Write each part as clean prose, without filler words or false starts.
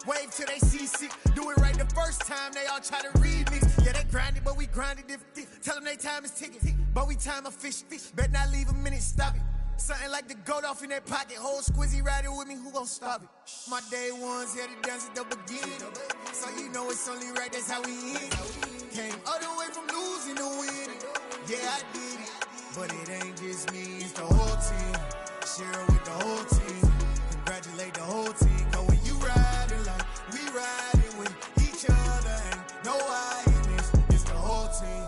Wave till they see sick. Do it right the first time, they all try to remix. Yeah, they grinded, but we grinded different. Tell them they time is ticking, but we time a fish. Bet not leave a minute, stop it. Something like the goat off in their pocket. Whole squizzy riding with me, who gon' stop it? My day ones here to dance at the beginning. So you know it's only right, that's how we end. Came all the way from losing to winning. Yeah, I did it. But it ain't just me, it's the whole team. Share it with the whole team. Congratulate the whole team. Cause when you riding like we riding with each other, ain't no I in this. It's the whole team.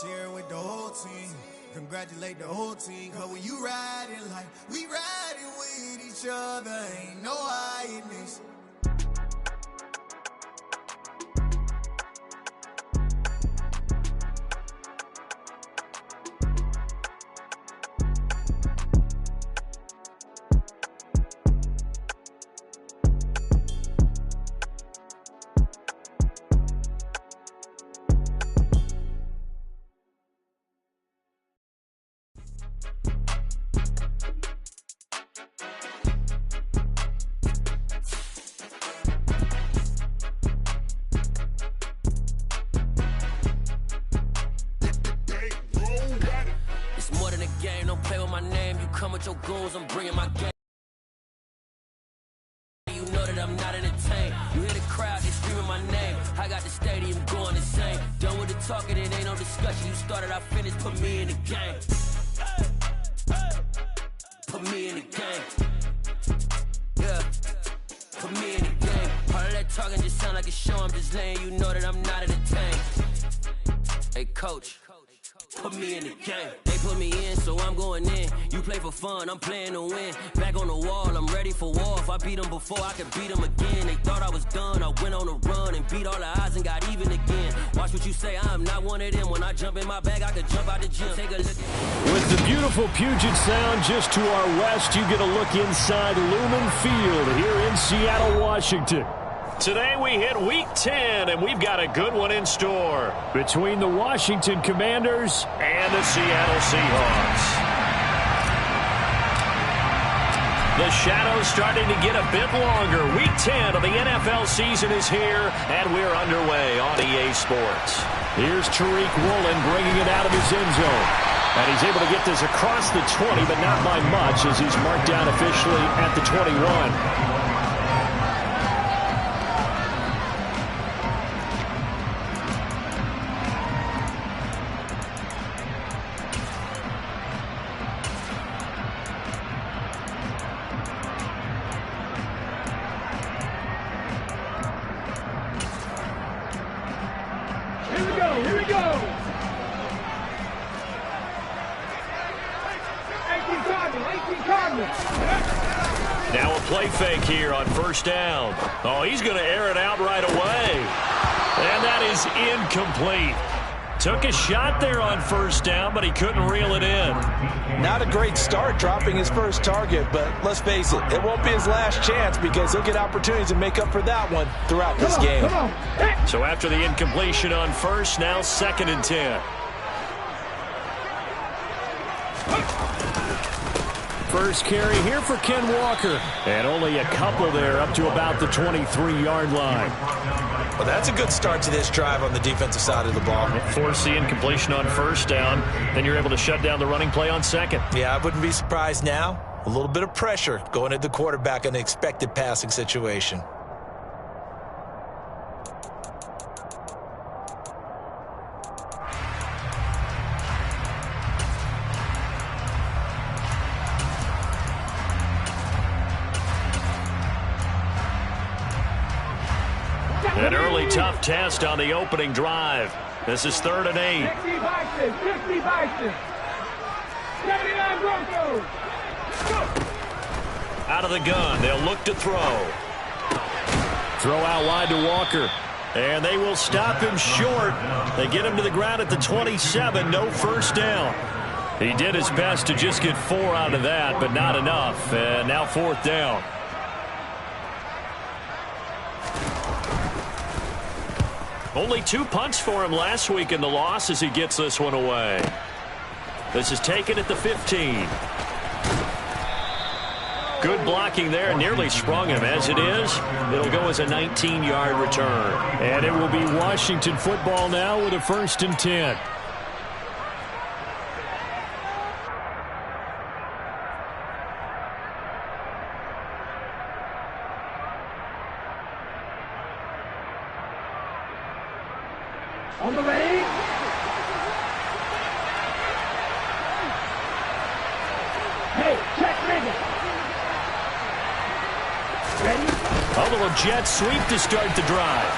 Share it with the whole team. Congratulate the whole team. Cause when you riding like we riding with each other, ain't no I in this. Your goals, I'm bringing my game. You know that I'm not entertained. You hear the crowd, they screaming my name. I got the stadium going insane. Done with the talking, it ain't no discussion. You started, I finished, put me in the game. Put me in the game. Yeah, put me in the game. All of that talking just sound like a show. I'm just laying, you know that I'm not entertained. Hey, coach. Put me in the game. They put me in, so I'm going in. You play for fun, I'm playing to win. Back on the wall, I'm ready for war. If I beat them before, I could beat them again. They thought I was done, I went on a run and beat all the odds and got even again. Watch what you say, I'm not one of them. When I jump in my bag, I could jump out the gym. Take a look at With the beautiful Puget Sound just to our west, you get a look inside Lumen Field here in Seattle, Washington. Today we hit Week 10, and we've got a good one in store between the Washington Commanders and the Seattle Seahawks. The shadow's starting to get a bit longer. Week 10 of the NFL season is here, and we're underway on EA Sports. Here's Tariq Woolen bringing it out of his end zone. And he's able to get this across the 20, but not by much as he's marked down officially at the 21. Now a play fake here on first down. Oh, he's going to air it out right away. And that is incomplete. Took a shot there on first down, but he couldn't reel it in. Not a great start dropping his first target, but let's face it, it won't be his last chance because he'll get opportunities to make up for that one throughout this game. So after the incompletion on first, now 2nd and 10. First carry here for Ken Walker. And only a couple there up to about the 23-yard line. Well, that's a good start to this drive on the defensive side of the ball. Force the incompletion on first down. Then you're able to shut down the running play on second. Yeah, I wouldn't be surprised now. A little bit of pressure going at the quarterback in an expected passing situation. An early tough test on the opening drive. This is 3rd and 8. 60 Bison. 79 Broncos. Out of the gun. They'll look to throw. Throw out wide to Walker. And they will stop him short. They get him to the ground at the 27. No first down. He did his best to just get 4 out of that, but not enough. And now 4th down. Only 2 punts for him last week in the loss as he gets this one away. This is taken at the 15. Good blocking there. Nearly sprung him. As it is, it'll go as a 19-yard return. And it will be Washington football now with a 1st and 10. On the ready. Hey, check ready. Ready? A little jet sweep to start the drive.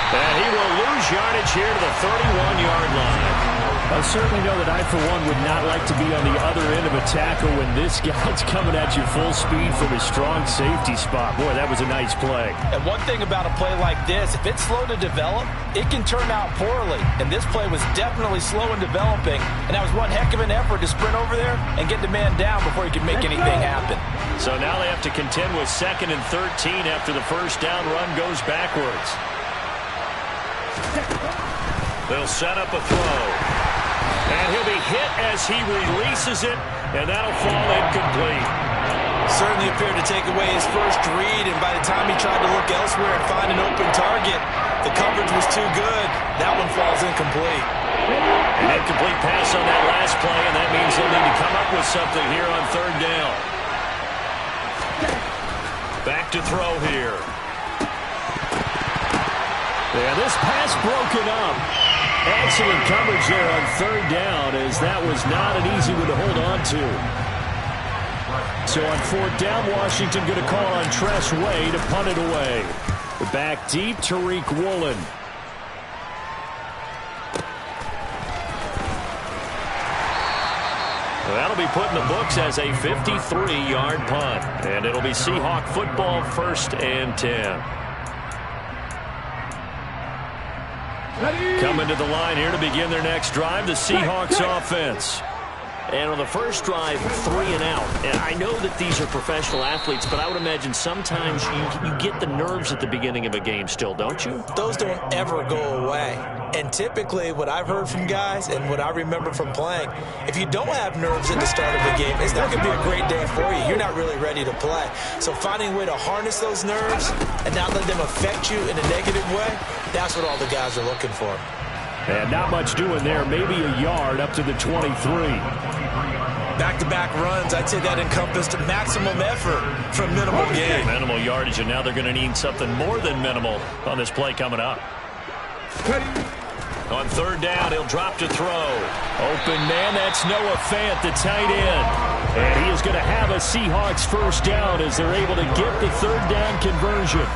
And he will lose yardage here to the 31-yard line. I certainly know that I, for one, would not like to be on the other end of a tackle when this guy's coming at you full speed from his strong safety spot. Boy, that was a nice play. And one thing about a play like this, if it's slow to develop, it can turn out poorly. And this play was definitely slow in developing. And that was one heck of an effort to sprint over there and get the man down before he could make anything happen. So now they have to contend with 2nd and 13 after the first down run goes backwards. They'll set up a throw. And he'll be hit as he releases it, and that'll fall incomplete. Certainly appeared to take away his first read, and by the time he tried to look elsewhere and find an open target, the coverage was too good. That one falls incomplete. An incomplete pass on that last play, and that means they'll need to come up with something here on 3rd down. Back to throw here. And this pass broken up. Excellent coverage there on 3rd down, as that was not an easy one to hold on to. So on 4th down, Washington going to call on Tress Way to punt it away. Back deep, Tariq Woolen. Well, that'll be put in the books as a 53-yard punt. And it'll be Seahawk football, 1st and 10. Coming to the line here to begin their next drive, the Seahawks offense. And on the first drive, 3 and out. And I know that these are professional athletes, but I would imagine sometimes you get the nerves at the beginning of a game still, don't you? Those don't ever go away. And typically what I've heard from guys and what I remember from playing, if you don't have nerves at the start of a game, it's not going to be a great day for you. You're not really ready to play. So finding a way to harness those nerves and not let them affect you in a negative way, that's what all the guys are looking for. And not much doing there, maybe a yard up to the 23. Back-to-back runs, I'd say that encompassed maximum effort from minimal gain. Minimal yardage, and now they're going to need something more than minimal on this play coming up. On 3rd down, he'll drop to throw. Open man, that's Noah Fant, the tight end. And he is going to have a Seahawks 1st down as they're able to get the 3rd down conversion.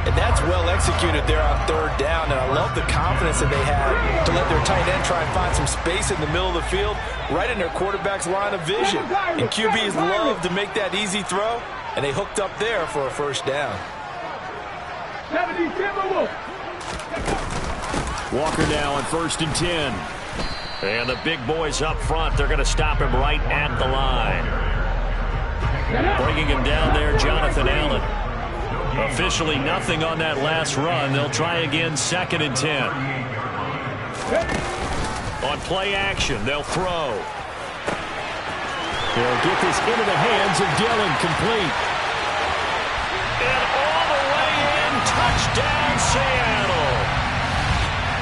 And that's well executed there on 3rd down, and I love the confidence that they had to let their tight end try and find some space in the middle of the field, right in their quarterback's line of vision. And QBs love to make that easy throw, and they hooked up there for a 1st down. Walker now on 1st and 10. And the big boys up front, they're going to stop him right at the line. Bringing him down there, Jonathan Allen. Officially nothing on that last run. They'll try again, 2nd and 10. On play action, they'll throw. They'll get this into the hands of Dillon, complete. And all the way in, touchdown Seattle.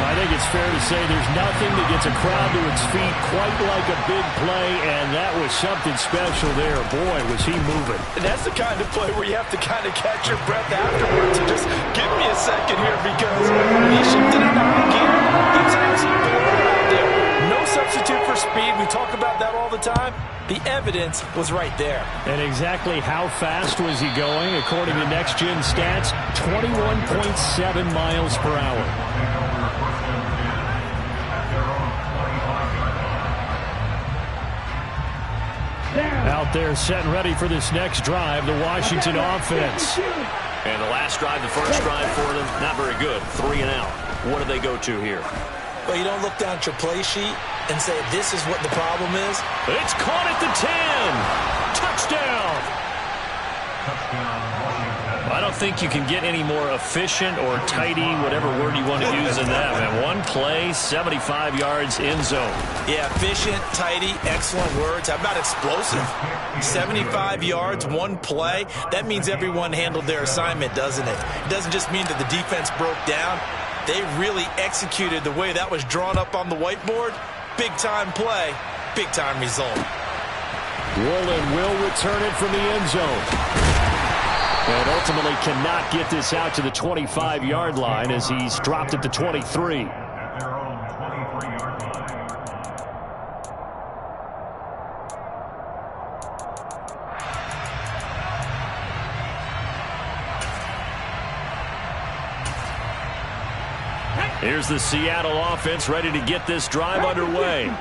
I think it's fair to say there's nothing that gets a crowd to its feet quite like a big play, and that was something special there. Boy, was he moving. And that's the kind of play where you have to kind of catch your breath afterwards and just give me a second here, because he shifted it out again. He was absolutely out there. No substitute for speed. We talk about that all the time. The evidence was right there. And exactly how fast was he going? According to Next Gen Stats, 21.7 miles per hour. Out there set and ready for this next drive, the Washington offense. And the last drive, the first drive for them, not very good. 3 and out. What do they go to here? Well, you don't look down at your play sheet and say, this is what the problem is. It's caught at the 10. Touchdown. I don't think you can get any more efficient or tidy, whatever word you want to use in that, man. One play, 75 yards, end zone. Yeah, efficient, tidy, excellent words. How about explosive? 75 yards, one play. That means everyone handled their assignment, doesn't it? It doesn't just mean that the defense broke down. They really executed the way that was drawn up on the whiteboard. Big-time play, big-time result. Woolen will return it from the end zone. And ultimately cannot get this out to the 25-yard line as he's dropped at the 23. Here's the Seattle offense ready to get this drive underway.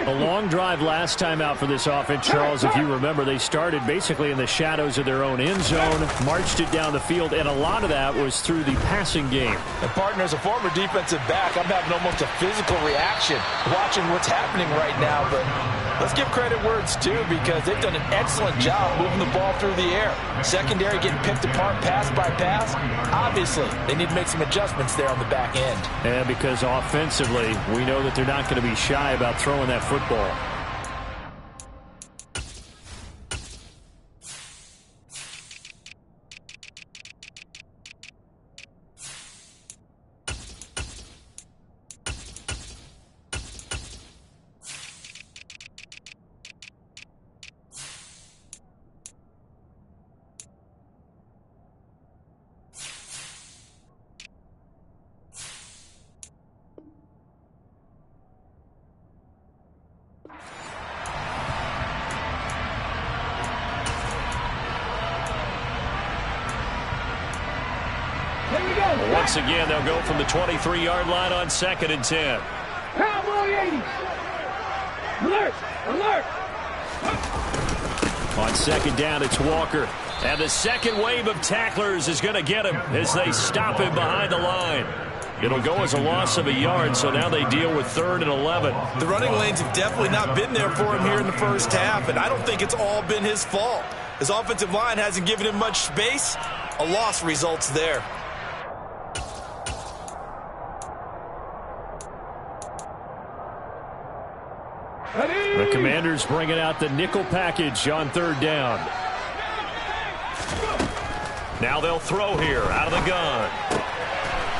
A long drive last time out for this offense, Charles. If you remember, they started basically in the shadows of their own end zone, marched it down the field, and a lot of that was through the passing game. And, partner, as a former defensive back, I'm having almost a physical reaction watching what's happening right now. But let's give credit where it's due because they've done an excellent job moving the ball through the air. Secondary getting picked apart pass by pass. Obviously, they need to make some adjustments there on the back end. And because offensively, we know that they're not going to be shy about throwing that football. Once again, they'll go from the 23-yard line on 2nd and 10. Cowboy 80s. Alert! Alert! On 2nd down, it's Walker. And the second wave of tacklers is going to get him as they stop him behind the line. It'll go as a loss of a yard, so now they deal with 3rd and 11. The running lanes have definitely not been there for him here in the first half, and I don't think it's all been his fault. His offensive line hasn't given him much space. A loss results there. The Commanders bringing out the nickel package on 3rd down. Now they'll throw here out of the gun.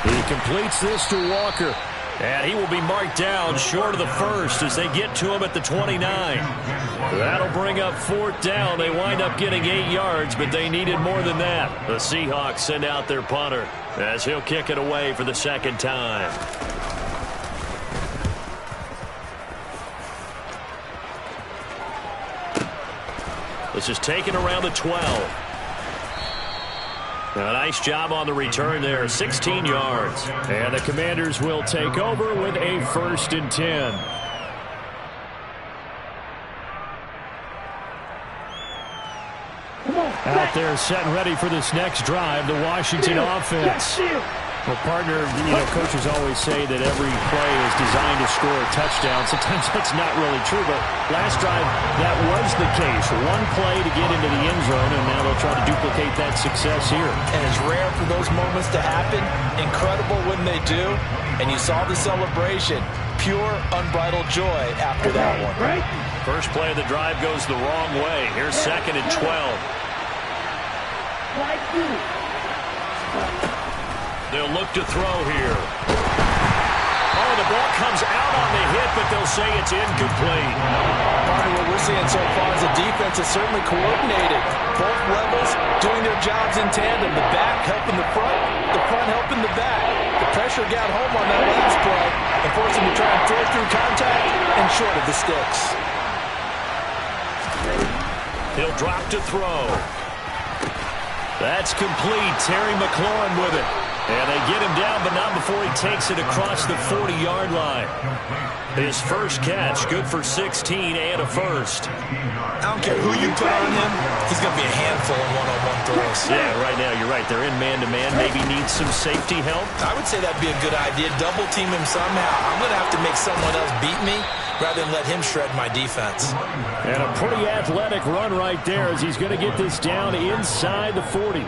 He completes this to Walker. And he will be marked down short of the first as they get to him at the 29. That'll bring up 4th down. They wind up getting 8 yards, but they needed more than that. The Seahawks send out their punter as he'll kick it away for the 2nd time. This is taken around the 12. A nice job on the return there, 16 yards. And the Commanders will take over with a 1st and 10. Out there set and ready for this next drive, the Washington offense. Well, partner, coaches always say that every play is designed to score a touchdown. Sometimes that's not really true, but last drive, that was the case. One play to get into the end zone, and now they'll try to duplicate that success here. And it's rare for those moments to happen. Incredible when they do. And you saw the celebration. Pure, unbridled joy after that one. First play of the drive goes the wrong way. Here's 2nd and 12. They'll look to throw here. Oh, the ball comes out on the hit, but they'll say it's incomplete. What we're seeing so far is the defense is certainly coordinated. Both levels doing their jobs in tandem. The back helping the front helping the back. The pressure got home on that last play and forced them to try and throw through contact and short of the sticks. He'll drop to throw. That's complete. Terry McLaurin with it. And they get him down, but not before he takes it across the 40-yard line. His first catch, good for 16 and a first. I don't care who you put on him, he's going to be a handful in one-on-one throws. Yeah, right now, you're right. They're in man-to-man. Maybe needs some safety help. I would say that'd be a good idea. Double team him somehow. I'm going to have to make someone else beat me. rather than let him shred my defense. And a pretty athletic run right there as he's going to get this down inside the 40.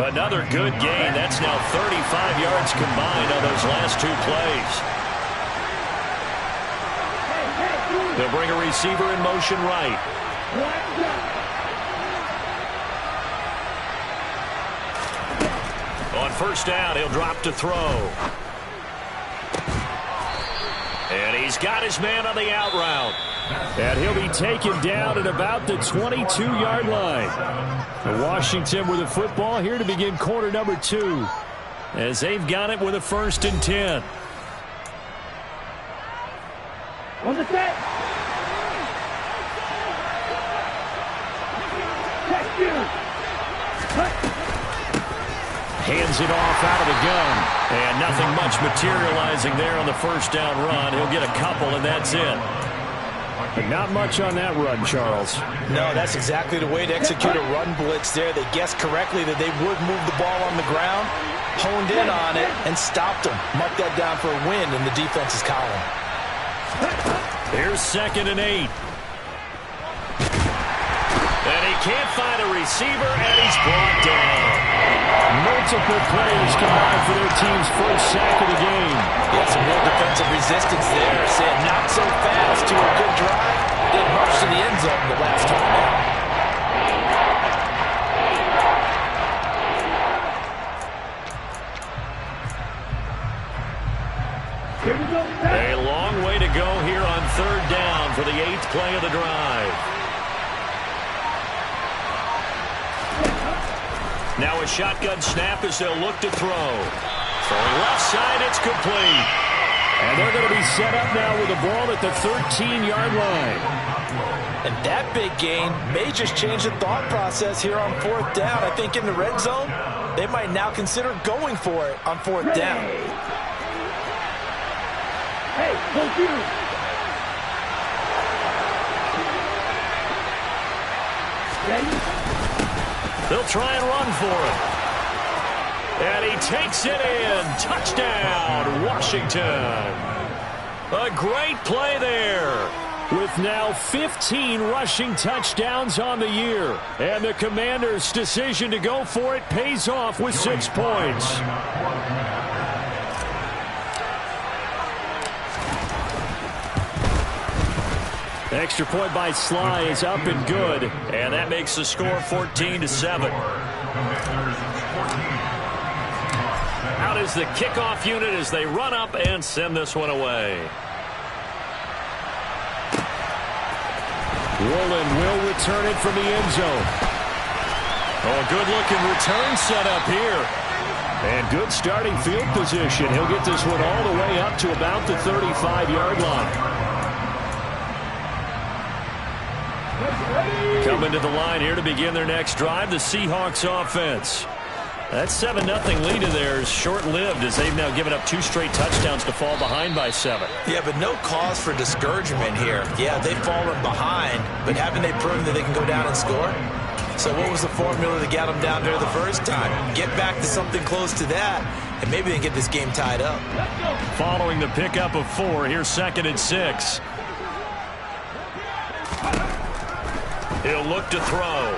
Another good gain. That's now 35 yards combined on those last two plays. They'll bring a receiver in motion right. On first down, he'll drop to throw. And he's got his man on the out route. And he'll be taken down at about the 22-yard line. And Washington with the football here to begin quarter number 2. As they've got it with a 1st and 10. On the set. Check you. Hands it off out of the gun. And nothing much materializing there on the first down run. He'll get a couple, and that's it. But not much on that run, Charles. No, that's exactly the way to execute a run blitz there. They guessed correctly that they would move the ball on the ground, honed in on it, and stopped them. Mark that down for a win in the defense's column. Here's 2nd and 8. And he can't find a receiver, and he's brought down. Multiple players combined for their team's first sack of the game. Yeah, some real defensive resistance there. Saying not so fast to a good drive. Then rushed to the end zone the last time out. A long way to go here on 3rd down for the 8th play of the drive. Now a shotgun snap as they'll look to throw. Throwing left side, it's complete. And they're going to be set up now with the ball at the 13-yard line. And that big gain may just change the thought process here on 4th down. I think in the red zone, they might now consider going for it on 4th down. Hey, don't you. They'll try and run for it. And he takes it in. Touchdown, Washington. A great play there. With now 15 rushing touchdowns on the year. And the Commanders' decision to go for it pays off with 6 points. Extra point by Sly is up and good. And that makes the score 14-7. Out is the kickoff unit as they run up and send this one away. Woolen will return it from the end zone. Oh, good-looking return set up here. And good starting field position. He'll get this one all the way up to about the 35-yard line. Coming to the line here to begin their next drive, the Seahawks offense. That 7-0 lead of theirs short-lived as they've now given up 2 straight touchdowns to fall behind by 7. Yeah, but no cause for discouragement here. Yeah, they've fallen behind, but haven't they proven that they can go down and score? So what was the formula that got them down there the first time? Get back to something close to that, and maybe they can get this game tied up. Following the pickup of 4, here's 2nd and 6. He'll look to throw.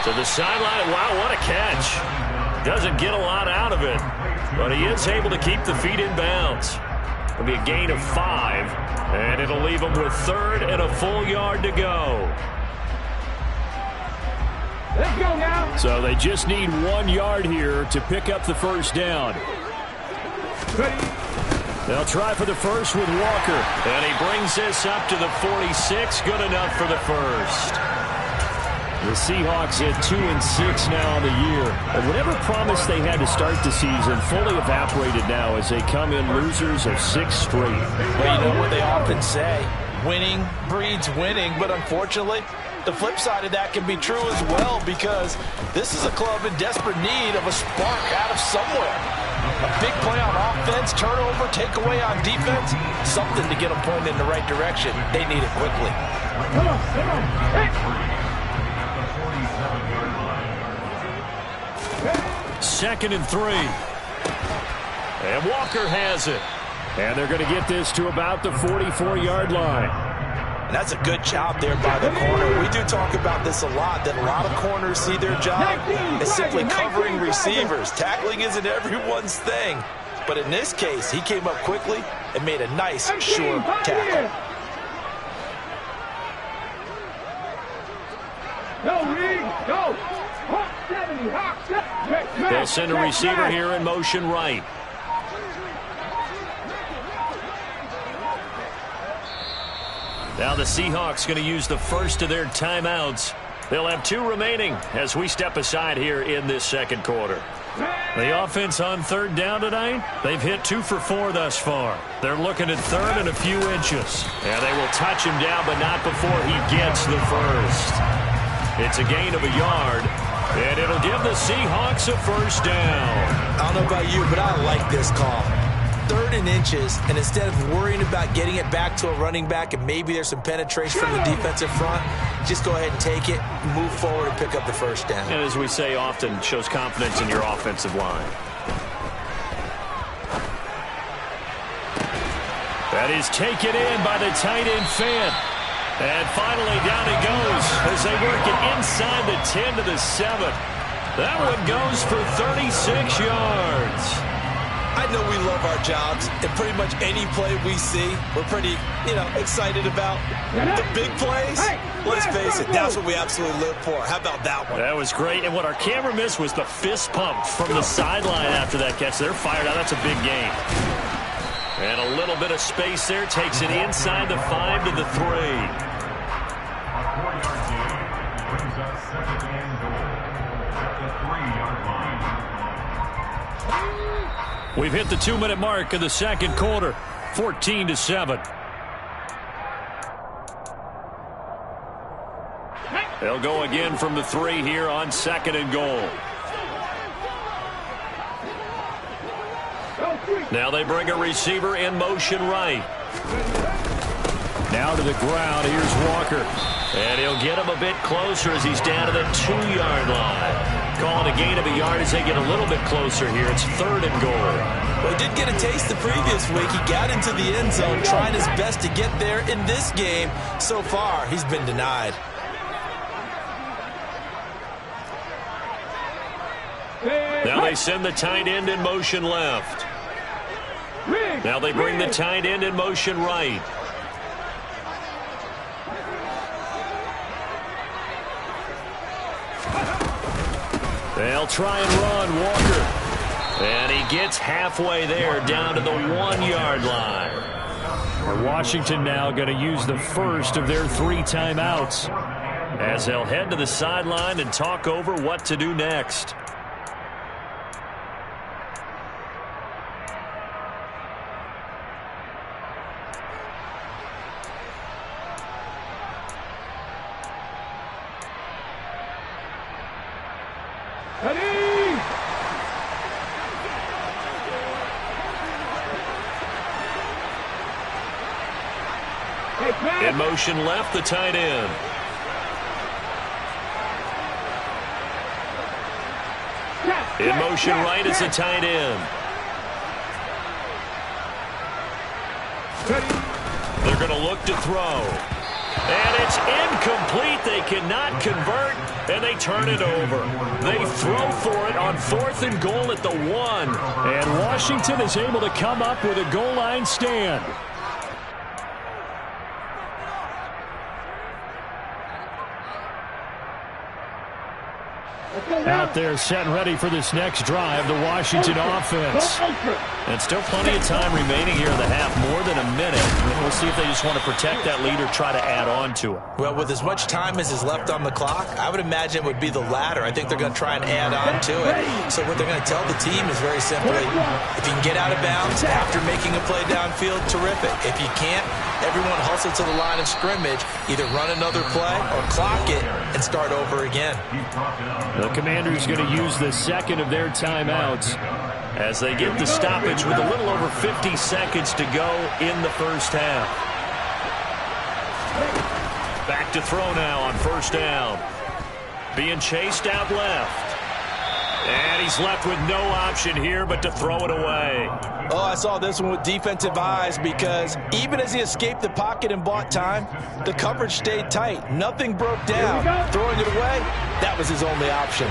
To the sideline. Wow, what a catch. Doesn't get a lot out of it, but he is able to keep the feet in bounds. It'll be a gain of 5, and it'll leave him with 3rd and a full yard to go. Let's go now. So they just need 1 yard here to pick up the first down. Ready. They'll try for the first with Walker. And he brings this up to the 46. Good enough for the first. The Seahawks at 2-6 now on the year. And whatever promise they had to start the season fully evaporated now as they come in losers of 6 straight. Well, you know what they often say, winning breeds winning, but unfortunately, the flip side of that can be true as well because this is a club in desperate need of a spark out of somewhere. A big play on offense, turnover, takeaway on defense, something to get them pointed in the right direction. They need it quickly. Come on, come on. Hey. 2nd and 3. And Walker has it. And they're going to get this to about the 44-yard line. And that's a good job there by the corner. We do talk about this a lot, that a lot of corners see their job as simply covering receivers. Tackling isn't everyone's thing. But in this case, he came up quickly and made a nice, sure tackle. They'll send a receiver here in motion right. Now the Seahawks going to use the first of their timeouts. They'll have 2 remaining as we step aside here in this second quarter. The offense on third down tonight, they've hit 2 for 4 thus far. They're looking at third and a few inches. And they will touch him down, but not before he gets the first. It's a gain of a yard, and it'll give the Seahawks a first down. I don't know about you, but I like this call. Third and inches, and instead of worrying about getting it back to a running back and maybe there's some penetration from the defensive front, just go ahead and take it, move forward, and pick up the first down. And as we say often, shows confidence in your offensive line. That is taken in by the tight end Fant. And finally down he goes as they work it inside the 10 to the 7. That one goes for 36 yards. I know we love our jobs, and pretty much any play we see, we're pretty, excited about. The big plays, let's face it, that's what we absolutely live for. How about that one? That was great, and what our camera missed was the fist pump from the sideline after that catch. They're fired out. That's a big gain. And a little bit of space there takes it inside the 5 to the 3. We've hit the 2-minute mark of the second quarter, 14-7. They'll go again from the 3 here on 2nd and goal. Now they bring a receiver in motion right. Now to the ground, here's Walker. And he'll get him a bit closer as he's down to the 2-yard line. Calling a gain of a yard as they get a little bit closer here. It's 3rd and goal. Well, he did get a taste the previous week. He got into the end zone, trying his best to get there in this game. So far, he's been denied. Now they send the tight end in motion left. Now they bring the tight end in motion right. They'll try and run Walker. And he gets halfway there down to the 1-yard line. Washington now going to use the first of their 3 timeouts as they'll head to the sideline and talk over what to do next. In motion left, the tight end. In motion right is the tight end. They're going to look to throw. And it's incomplete. They cannot convert, and they turn it over. They throw for it on 4th and goal at the 1. And Washington is able to come up with a goal line stand. Out there set and ready for this next drive, the Washington offense. And still plenty of time remaining here in the half, more than a minute. We'll see if they just want to protect that lead or try to add on to it. Well, with as much time as is left on the clock, I would imagine it would be the latter. I think they're going to try and add on to it. So what they're going to tell the team is very simply, if you can get out of bounds after making a play downfield, terrific. If you can't, everyone hustle to the line of scrimmage, either run another play or clock it and start over again. The Commanders going to use the second of their timeouts as they get the stoppage with a little over 50 seconds to go in the first half. Back to throw now on first down. Being chased out left. And he he's left with no option here but to throw it away. Oh, I saw this one with defensive eyes because even as he escaped the pocket and bought time, the coverage stayed tight. Nothing broke down. Throwing it away, that was his only option.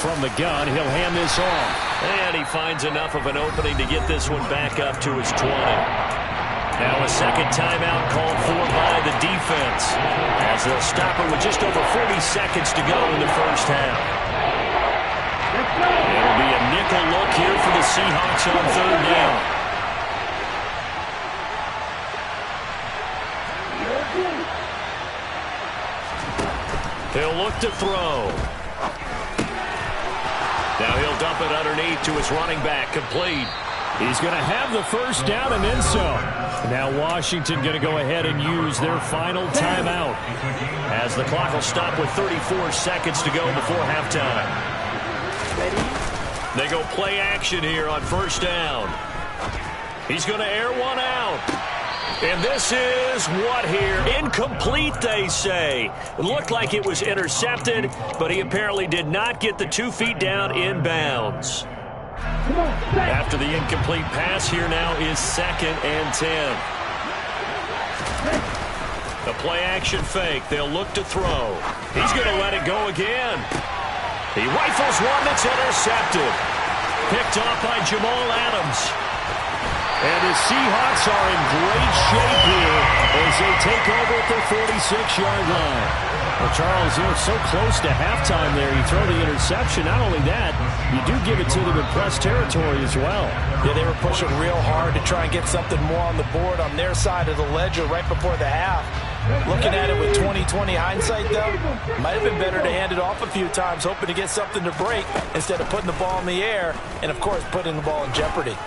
From the gun, he'll hand this off. And he finds enough of an opening to get this one back up to his 20. Now a second timeout called for by the defense, as they'll stop it with just over 40 seconds to go in the first half. It'll be a nickel look here for the Seahawks on third down. He'll look to throw. Now he'll dump it underneath to his running back, complete. He's going to have the first down and then some. Now Washington going to go ahead and use their final timeout, as the clock will stop with 34 seconds to go before halftime. They go play action here on first down. He's going to air one out. And this is what here? Incomplete, they say. It looked like it was intercepted, but he apparently did not get the 2 feet down inbounds. After the incomplete pass, here now is 2nd and 10. The play-action fake. They'll look to throw. He's going to let it go again. He rifles one that's intercepted. Picked off by Jamal Adams. And the Seahawks are in great shape here as they take over at their 46-yard line. Well, Charles, they're so close to halftime there. You throw the interception. Not only that, you do give it to them in press territory as well. Yeah, they were pushing real hard to try and get something more on the board on their side of the ledger right before the half. Looking at it with 20/20 hindsight, though, might have been better to hand it off a few times, hoping to get something to break instead of putting the ball in the air and, of course, putting the ball in jeopardy.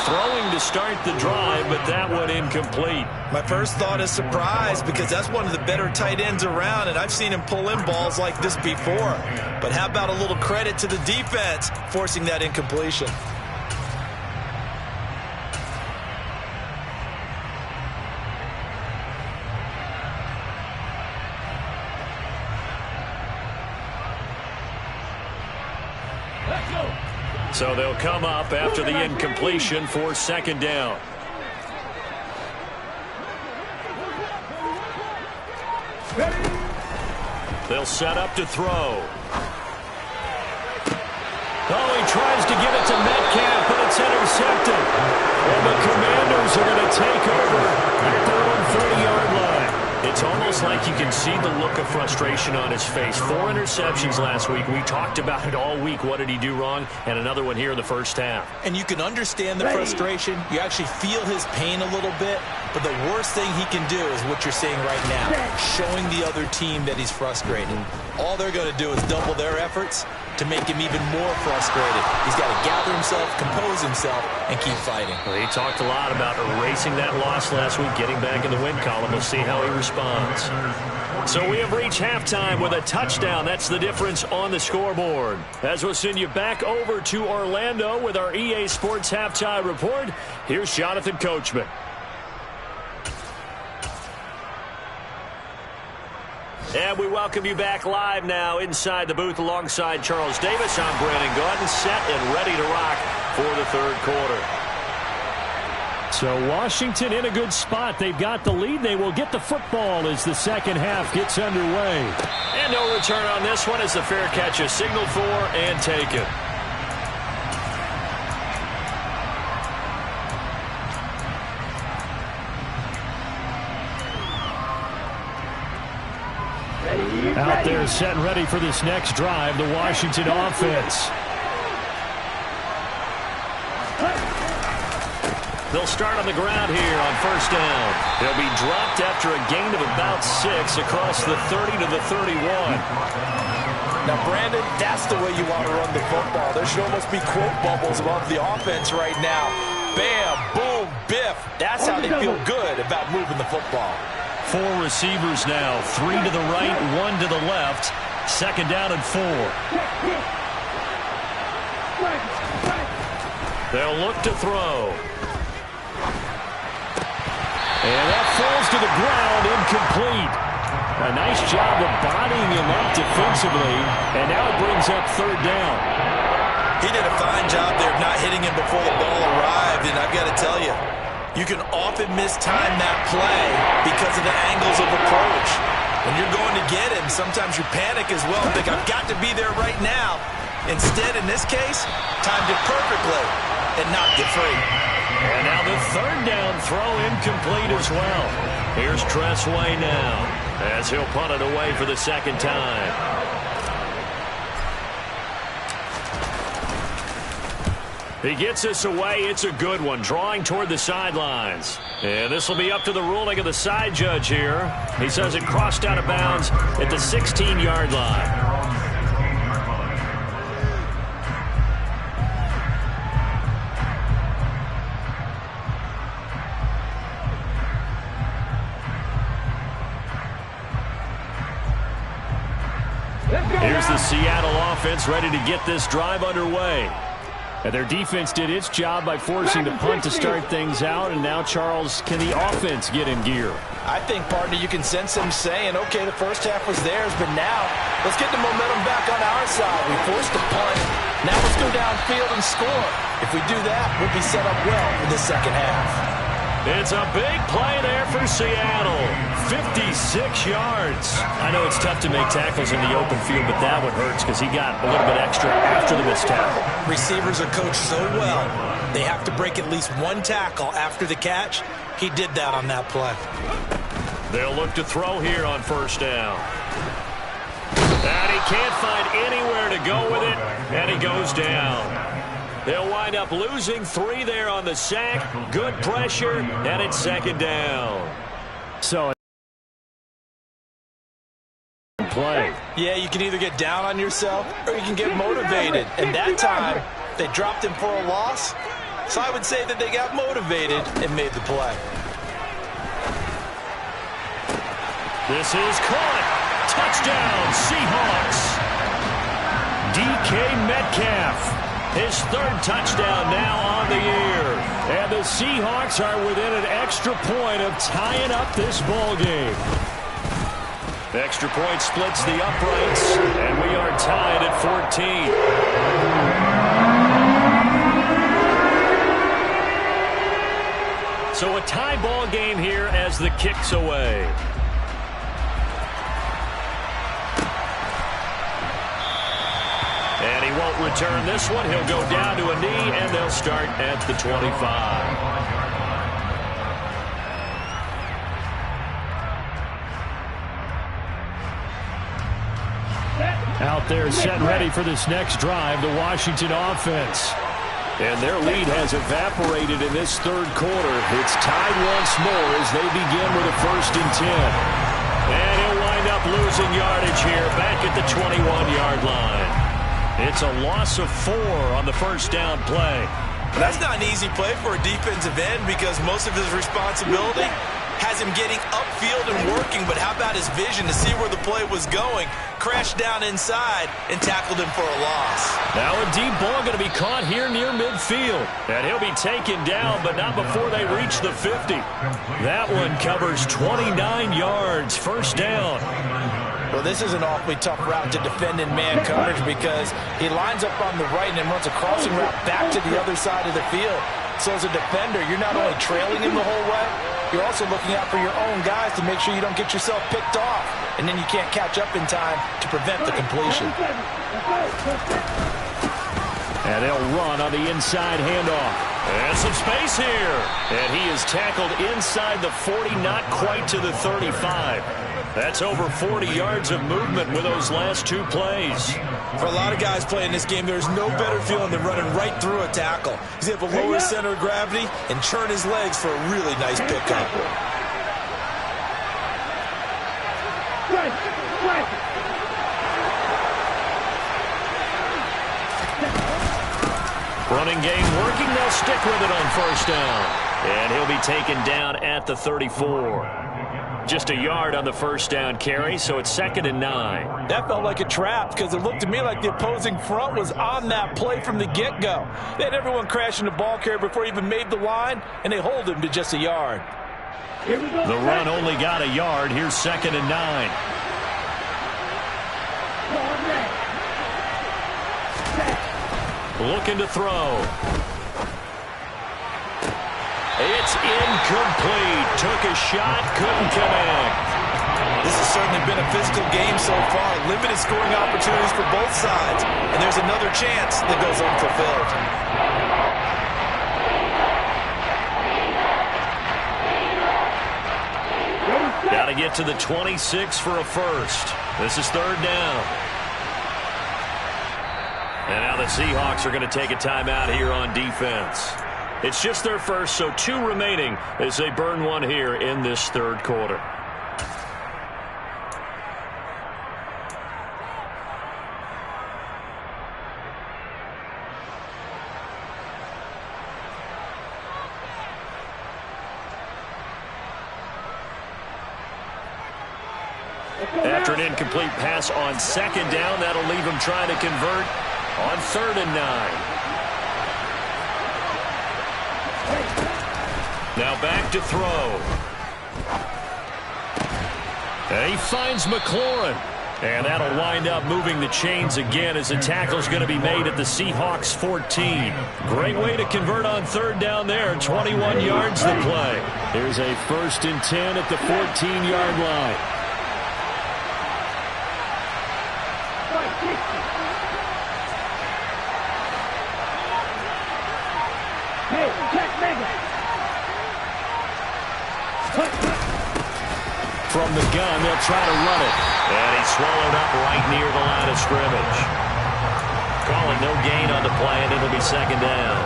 Throwing to start the drive, but that one incomplete. My first thought is surprise because that's one of the better tight ends around, and I've seen him pull in balls like this before. But how about a little credit to the defense forcing that incompletion? So they'll come up after the incompletion for 2nd down. They'll set up to throw. Oh, he tries to give it to Metcalf, but it's intercepted. And the Commanders are going to take over at their own 30-yard line. It's almost like you can see the look of frustration on his face. 4 interceptions last week. We talked about it all week. What did he do wrong? And another one here in the first half. And you can understand the frustration. You actually feel his pain a little bit. But the worst thing he can do is what you're seeing right now, showing the other team that he's frustrated. All they're going to do is double their efforts to make him even more frustrated. He's got to gather himself, compose himself, and keep fighting. Well, he talked a lot about erasing that loss last week, getting back in the win column. We'll see how he responds. So we have reached halftime with a touchdown. That's the difference on the scoreboard. As we'll send you back over to Orlando with our EA Sports Halftime Report, here's Jonathan Coachman. And we welcome you back live now inside the booth alongside Charles Davis. I'm Brandon Gaudin, set and ready to rock for the third quarter. So Washington in a good spot. They've got the lead. They will get the football as the second half gets underway. And no return on this one as the fair catch is signaled for and taken. Out there set and ready for this next drive, the Washington offense. They'll start on the ground here on first down. They'll be dropped after a gain of about 6 across the 30 to the 31. Now, Brandon, that's the way you want to run the football. There should almost be quote bubbles above the offense right now. Bam, boom, biff. That's how they feel good about moving the football. 4 receivers now, 3 to the right, 1 to the left. Second down and 4. They'll look to throw. And that falls to the ground, incomplete. A nice job of bodying him up defensively, and now it brings up third down. He did a fine job there of not hitting him before the ball arrived, and I've got to tell you, you can often mistime that play because of the angles of approach. When you're going to get him, sometimes you panic as well and think, I've got to be there right now. Instead, in this case, timed it perfectly and knocked it free. And now the third down throw incomplete as well. Here's Tressway now as he'll punt it away for the second time. He gets this away. It's a good one, drawing toward the sidelines. And this will be up to the ruling of the side judge here. He says it crossed out of bounds at the 16-yard line. Here's the Seattle offense ready to get this drive underway. And their defense did its job by forcing the punt to start things out. And now, Charles, can the offense get in gear? I think, partner, you can sense them saying, okay, the first half was theirs, but now let's get the momentum back on our side. We forced the punt. Now let's go downfield and score. If we do that, we'll be set up well for the second half. It's a big play there for Seattle. 56 yards. I know it's tough to make tackles in the open field, but that one hurts because he got a little bit extra after the missed tackle. Receivers are coached so well. They have to break at least one tackle after the catch. He did that on that play. They'll look to throw here on first down. And he can't find anywhere to go with it, and he goes down. They'll wind up losing 3 there on the sack. Good pressure, and it's second down. So, play. Yeah, you can either get down on yourself or you can get motivated. And that time, they dropped him for a loss. So I would say that they got motivated and made the play. This is caught. Touchdown, Seahawks. DK Metcalf. His third touchdown now on the year. And the Seahawks are within an extra point of tying up this ball game. Extra point splits the uprights, and we are tied at 14. So a tie ball game here as the kick's away. And he won't return this one. He'll go down to a knee, and they'll start at the 25. Out there set ready for this next drive, the Washington offense. And their lead has evaporated in this third quarter. It's tied once more as they begin with a 1st and 10. And he'll wind up losing yardage here back at the 21-yard line. It's a loss of 4 on the first down play. That's not an easy play for a defensive end because most of his responsibility has him getting upfield and working, but how about his vision to see where the play was going, crashed down inside, and tackled him for a loss. Now a deep ball going to be caught here near midfield, and he'll be taken down, but not before they reach the 50. That one covers 29 yards, first down. Well, this is an awfully tough route to defend in man coverage because he lines up on the right and then runs a crossing route back to the other side of the field. So as a defender, you're not only trailing him the whole way, you're also looking out for your own guys to make sure you don't get yourself picked off. And then you can't catch up in time to prevent the completion. And they'll run on the inside handoff. And some space here. And he is tackled inside the 40, not quite to the 35. That's over 40 yards of movement with those last 2 plays. For a lot of guys playing this game, there's no better feeling than running right through a tackle. He's able to lower his center of gravity and churn his legs for a really nice pickup. Running game working. They'll stick with it on first down. And he'll be taken down at the 34. Just a yard on the first down carry, so it's 2nd and 9. That felt like a trap because it looked to me like the opposing front was on that play from the get-go. They had everyone crashing the ball carrier before he even made the line, and they hold him to just a yard. The run only got a yard. Here's 2nd and 9. Looking to throw. It's incomplete. Took a shot, couldn't connect. This has certainly been a physical game so far. Limited scoring opportunities for both sides. And there's another chance that goes unfulfilled. Got to get to the 26 for a first. This is 3rd down. And now the Seahawks are going to take a timeout here on defense. It's just their first, so 2 remaining as they burn one here in this 3rd quarter. After an incomplete pass on 2nd down, that'll leave him trying to convert on 3rd and 9. Now back to throw. And he finds McLaurin. And that'll wind up moving the chains again as the tackle's going to be made at the Seahawks 14. Great way to convert on 3rd down there. 21 yards to play. Here's a 1st and 10 at the 14-yard line. From the gun, they'll try to run it. And he's swallowed up right near the line of scrimmage. Calling no gain on the play, and it'll be 2nd down.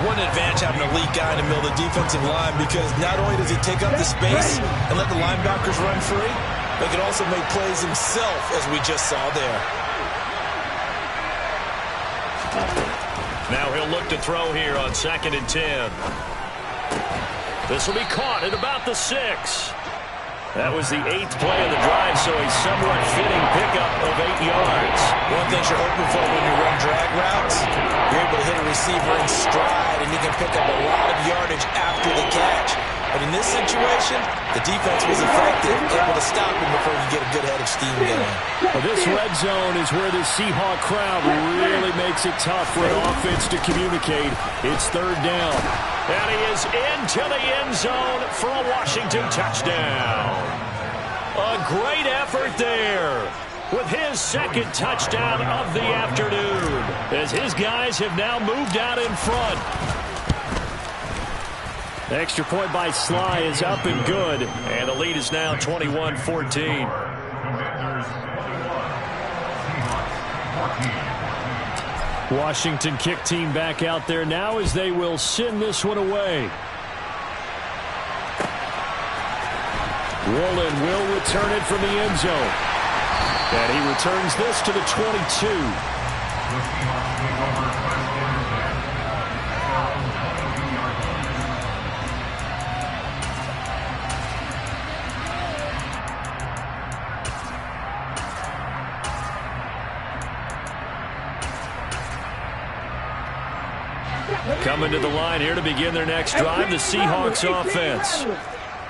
What an advantage having a elite guy in the middle of the defensive line, because not only does he take up the space and let the linebackers run free, but he can also make plays himself, as we just saw there. Now he'll look to throw here on 2nd and 10. This will be caught at about the 6. That was the 8th play of the drive, so a somewhat fitting pickup of 8 yards. One thing you're hoping for when you run drag routes, you're able to hit a receiver in stride, and you can pick up a lot of yardage after the catch. But in this situation, the defense was effective, able to stop him before you get a good head of steam going. Well, this red zone is where the Seahawk crowd really makes it tough for an offense to communicate. It's 3rd down. And he is into the end zone for a Washington touchdown. A great effort there with his 2nd touchdown of the afternoon, as his guys have now moved out in front. The extra point by Sly is up and good. And the lead is now 21-14. Washington kick team back out there now as they will send this one away. Woolen will return it from the end zone. And he returns this to the 22. Coming to the line here to begin their next drive, the Seahawks offense.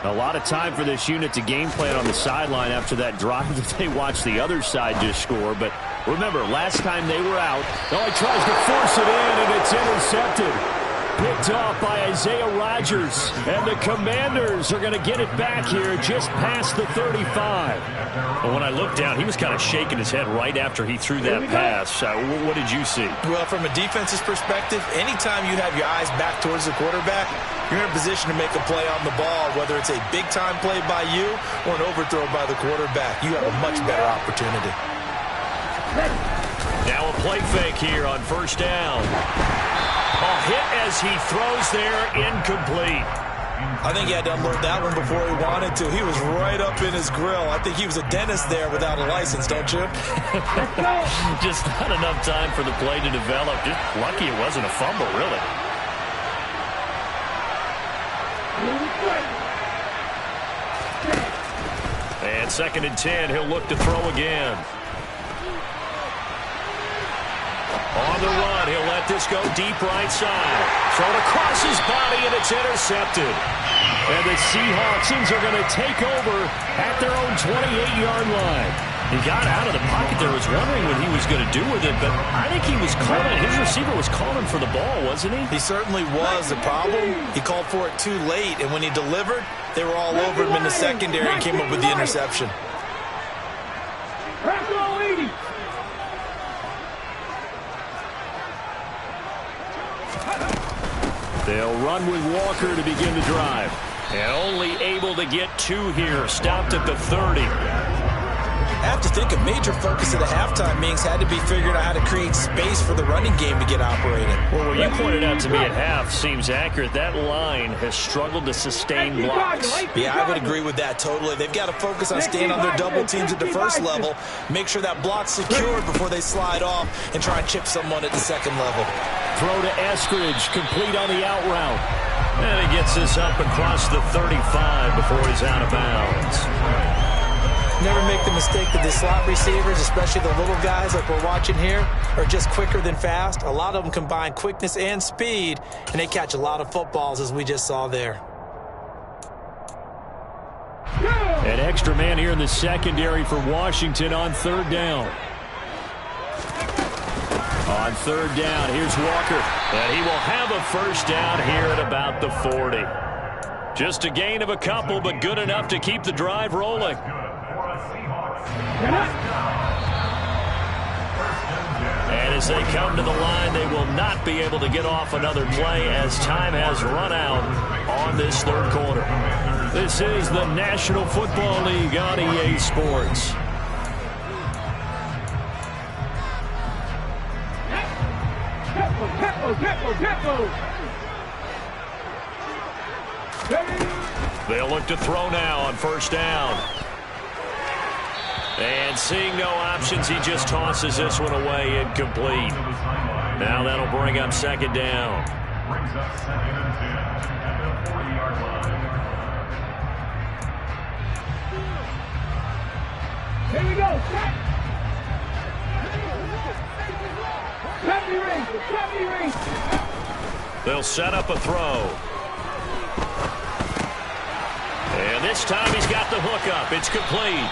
A lot of time for this unit to game plan on the sideline after that drive that they watched the other side just score. But remember, last time they were out, he tries to force it in, and it's intercepted. Picked off by Isaiah Rodgers. And the Commanders are going to get it back here just past the 35. Well, when I looked down, he was kind of shaking his head right after he threw that pass. What did you see? Well, from a defense's perspective, anytime you have your eyes back towards the quarterback, you're in a position to make a play on the ball, whether it's a big-time play by you or an overthrow by the quarterback. You have a much better opportunity. Now a play fake here on 1st down. A hit as he throws there, incomplete. I think he had to unload that one before he wanted to. He was right up in his grill. I think he was a dentist there without a license, don't you? Just not enough time for the play to develop. Just lucky it wasn't a fumble, really. And 2nd and 10, he'll look to throw again. On the run, he'll let this go deep right side. Thrown across his body, and it's intercepted. And the Seahawks are going to take over at their own 28-yard line. He got out of the pocket there. Was wondering what he was going to do with it, but I think he was calling. His receiver was calling for the ball, wasn't he? He certainly was. The problem, he called for it too late, and when he delivered, they were all over him in the secondary and came up with the interception. They'll run with Walker to begin the drive. And only able to get 2 here. Stopped at the 30. I have to think a major focus of the halftime meetings had to be figuring out how to create space for the running game to get operating. Well, what you pointed out to me at half seems accurate. That line has struggled to sustain blocks. Yeah, I would agree with that totally. They've got to focus on staying on their double teams at the first level, make sure that block's secured before they slide off, and try and chip someone at the second level. Throw to Eskridge, complete on the out route. And he gets this up across the 35 before he's out of bounds. Never make the mistake that the slot receivers, especially the little guys like we're watching here, are just quicker than fast. A lot of them combine quickness and speed, and they catch a lot of footballs, as we just saw there. An extra man here in the secondary for Washington on 3rd down. On 3rd down, here's Walker. And he will have a first down here at about the 40. Just a gain of a couple, but good enough to keep the drive rolling. And as they come to the line, they will not be able to get off another play as time has run out on this 3rd quarter. This is the National Football League on EA Sports. They'll look to throw now on 1st down. And seeing no options, he just tosses this one away, incomplete. Now that'll bring up 2nd down. Brings up 2nd and 10 at the 40-yard line. Here we go. They'll set up a throw. And this time he's got the hook up. It's complete.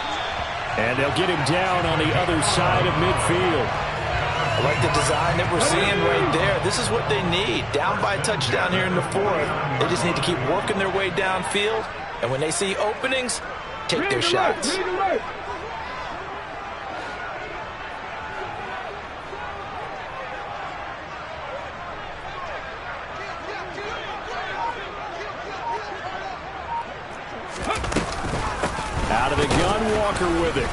And they'll get him down on the other side of midfield. I like the design that we're seeing right there. This is what they need. Down by a touchdown here in the 4th. They just need to keep working their way downfield. And when they see openings, take their shots. Out of the gun, Walker with it.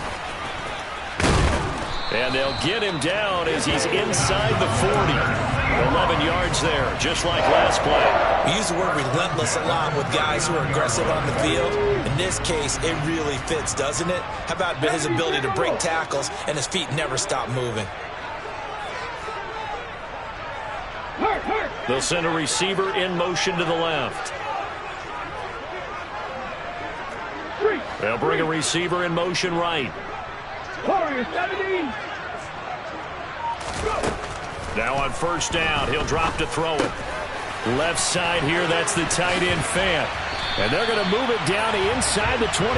And they'll get him down as he's inside the 40. 11 yards there, just like last play. We use the word relentless a lot with guys who are aggressive on the field. In this case, it really fits, doesn't it? How about his ability to break tackles and his feet never stop moving? They'll send a receiver in motion to the left. They'll bring a receiver in motion right. Now on 1st down, he'll drop to throw it. Left side here, that's the tight end Fant. And they're going to move it down to inside the 25.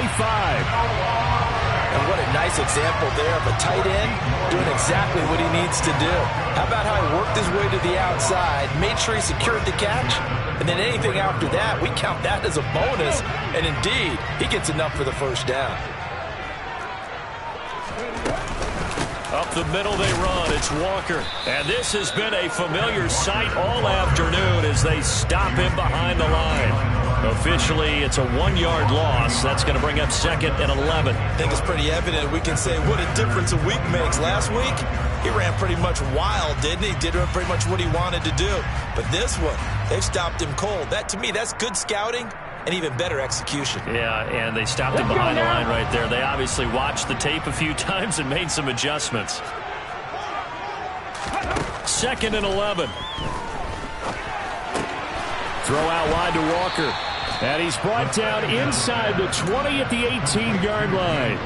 And what a nice example there of a tight end doing exactly what he needs to do. How about how he worked his way to the outside, made sure he secured the catch, and then anything after that, we count that as a bonus. And indeed, he gets enough for the 1st down. Up the middle they run. It's Walker. And this has been a familiar sight all afternoon as they stop him behind the line. Officially, it's a 1-yard loss. That's going to bring up 2nd and 11. I think it's pretty evident. We can say what a difference a week makes. Last week, he ran pretty much wild, didn't he? Did pretty much what he wanted to do. But this one, they've stopped him cold. That, to me, that's good scouting and even better execution. Yeah, and they stopped him behind the line right there. They obviously watched the tape a few times and made some adjustments. 2nd and 11. Throw out wide to Walker. And he's brought down inside the 20 at the 18-yard line.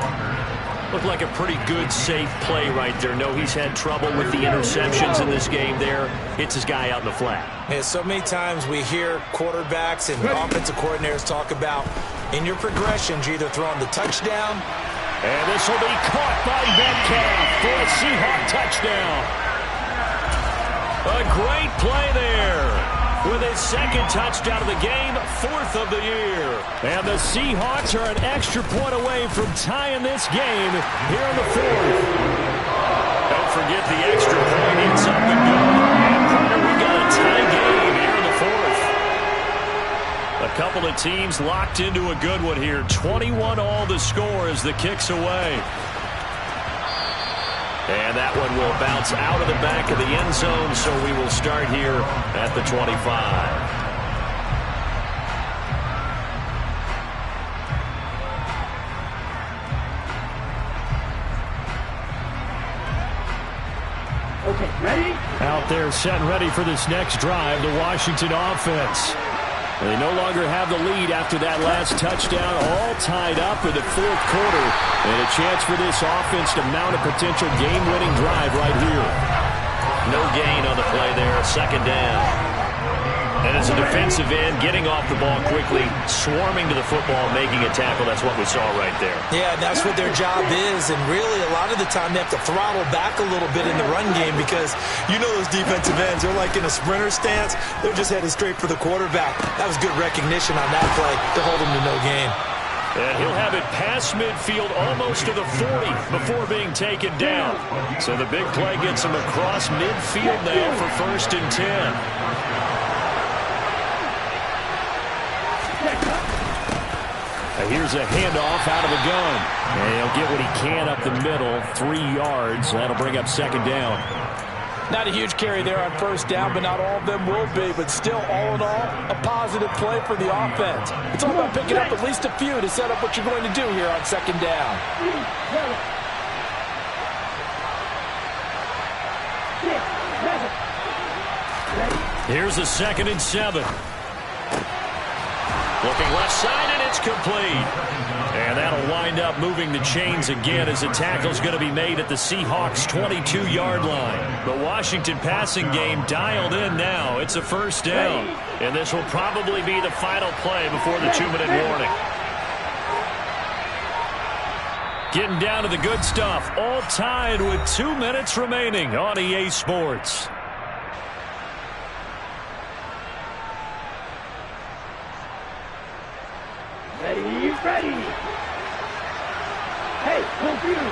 Looked like a pretty good, safe play right there. No, he's had trouble with the interceptions in this game there. Hits his guy out in the flat. Yeah, so many times we hear quarterbacks and offensive coordinators talk about in your progressions, you're either throwing the touchdown. And this will be caught by Metcalf for a Seahawks touchdown. A great play there. With his second touchdown of the game, 4th of the year. And the Seahawks are an extra point away from tying this game here in the 4th. Don't forget the extra point. It's up and good. And partner, we got a tie game here in the 4th. A couple of teams locked into a good one here. 21-all the score as the kick's away. And that one will bounce out of the back of the end zone, so we will start here at the 25. Okay, ready? Out there set and ready for this next drive, the Washington offense. They no longer have the lead after that last touchdown, all tied up in the 4th quarter. And a chance for this offense to mount a potential game-winning drive right here. No gain on the play there, 2nd down. And as a defensive end, getting off the ball quickly, swarming to the football, making a tackle, that's what we saw right there. Yeah, that's what their job is, and really a lot of the time they have to throttle back a little bit in the run game because you know those defensive ends, they're like in a sprinter stance, they're just headed straight for the quarterback. That was good recognition on that play to hold them to no gain. And he'll have it past midfield almost to the 40 before being taken down. So the big play gets him across midfield now for 1st and 10. Here's a handoff out of the gun. And he'll get what he can up the middle, 3 yards. That'll bring up 2nd down. Not a huge carry there on 1st down, but not all of them will be. But still, all in all, a positive play for the offense. It's all about picking up at least a few to set up what you're going to do here on 2nd down. Here's a 2nd and 7. Looking left side, and it's complete. And that'll wind up moving the chains again as the tackle's going to be made at the Seahawks' 22-yard line. The Washington passing game dialed in now. It's a 1st down. And this will probably be the final play before the 2-minute warning. Getting down to the good stuff. All tied with 2 minutes remaining on EA Sports. Ready. Hey, computer.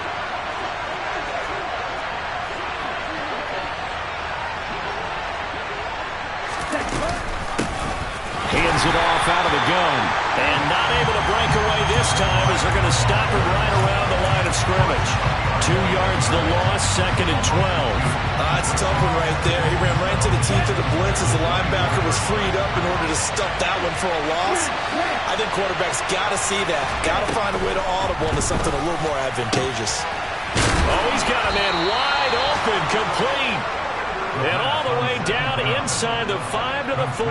Hands it off out of the gun. And not able to break away this time as they're going to stop it right around the line of scrimmage. 2 yards the loss, 2nd and 12. That's a tough one right there. He ran right to the teeth of the blitz as the linebacker was freed up in order to stuff that one for a loss. I think quarterbacks got to see that. Got to find a way to audible into something a little more advantageous. Oh, he's got a man wide open, complete. And all the way down inside the 5 to the 4.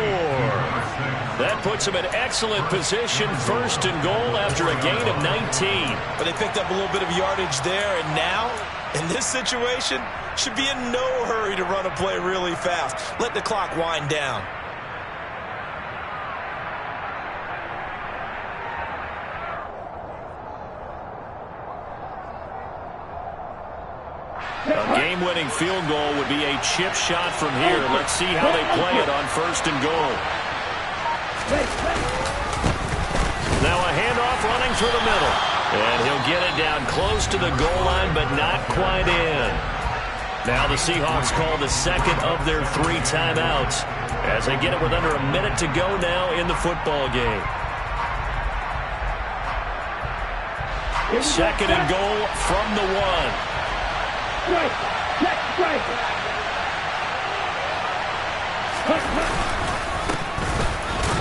That puts him in excellent position, 1st and goal after a gain of 19. But they picked up a little bit of yardage there, and now, in this situation, should be in no hurry to run a play really fast. Let the clock wind down. A game-winning field goal would be a chip shot from here. Let's see how they play it on 1st and goal. Now a handoff running through the middle. And he'll get it down close to the goal line, but not quite in. Now the Seahawks call the 2nd of their 3 timeouts as they get it with under a minute to go now in the football game. 2nd and goal from the 1. Strike.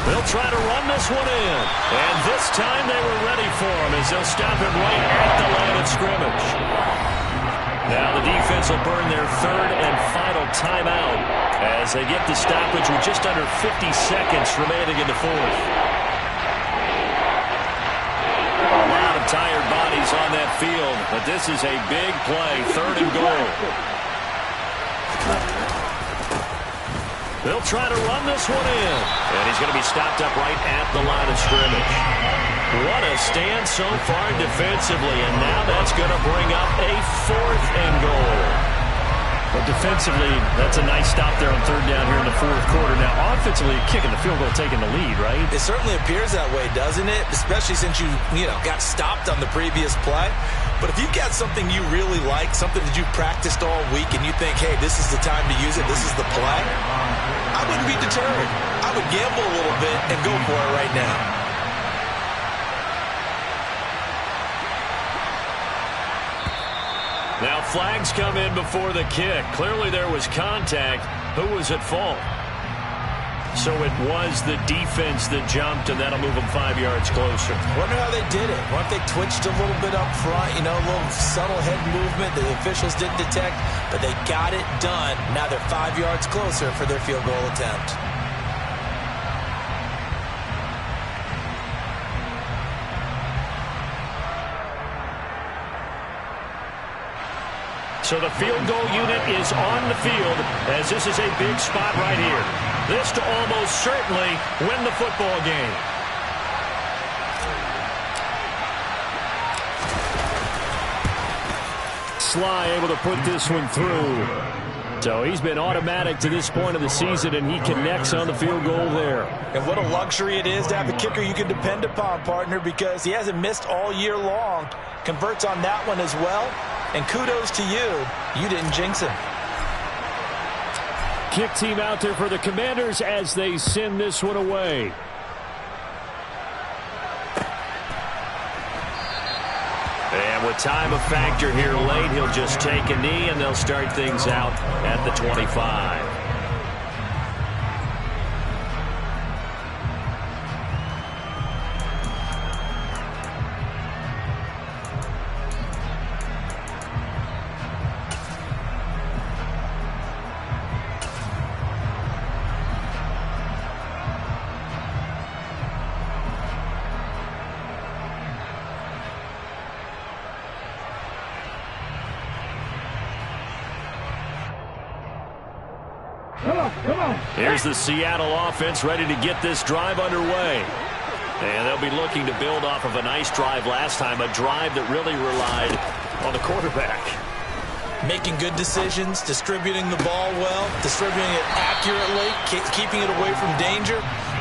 They'll try to run this one in. And this time they were ready for him as they'll stop him right at the line of scrimmage. Now the defense will burn their 3rd and final timeout as they get the stoppage with just under 50 seconds remaining in the 4th. A lot of tired bodies on that field, but this is a big play, 3rd and goal. They'll try to run this one in. And he's going to be stopped up right at the line of scrimmage. What a stand so far defensively, and now that's going to bring up a 4th and goal. But defensively, that's a nice stop there on 3rd down here in the 4th quarter. Now, offensively, kicking the field goal, taking the lead, right? It certainly appears that way, doesn't it? Especially since you got stopped on the previous play. But if you've got something you really like, something that you've practiced all week, and you think, hey, this is the time to use it, this is the play, I wouldn't be deterred. I would gamble a little bit and go for it right now. Now flags come in before the kick. Clearly there was contact. Who was at fault? So it was the defense that jumped, and that'll move them 5 yards closer. Wonder how they did it. Wonder if they twitched a little bit up front, a little subtle head movement that the officials didn't detect, but they got it done. Now they're 5 yards closer for their field goal attempt. So the field goal unit is on the field as this is a big spot right here. This to almost certainly win the football game. Sly able to put this one through. So he's been automatic to this point of the season, and he connects on the field goal there. And what a luxury it is to have a kicker you can depend upon, partner, because he hasn't missed all year long. Converts on that one as well. And kudos to you. You didn't jinx him. Kick team out there for the Commanders as they send this one away. And with time a factor here late, he'll just take a knee, and they'll start things out at the 25. Here's the Seattle offense ready to get this drive underway. And they'll be looking to build off of a nice drive last time, a drive that really relied on the quarterback. Making good decisions, distributing the ball well, distributing it accurately, keeping it away from danger.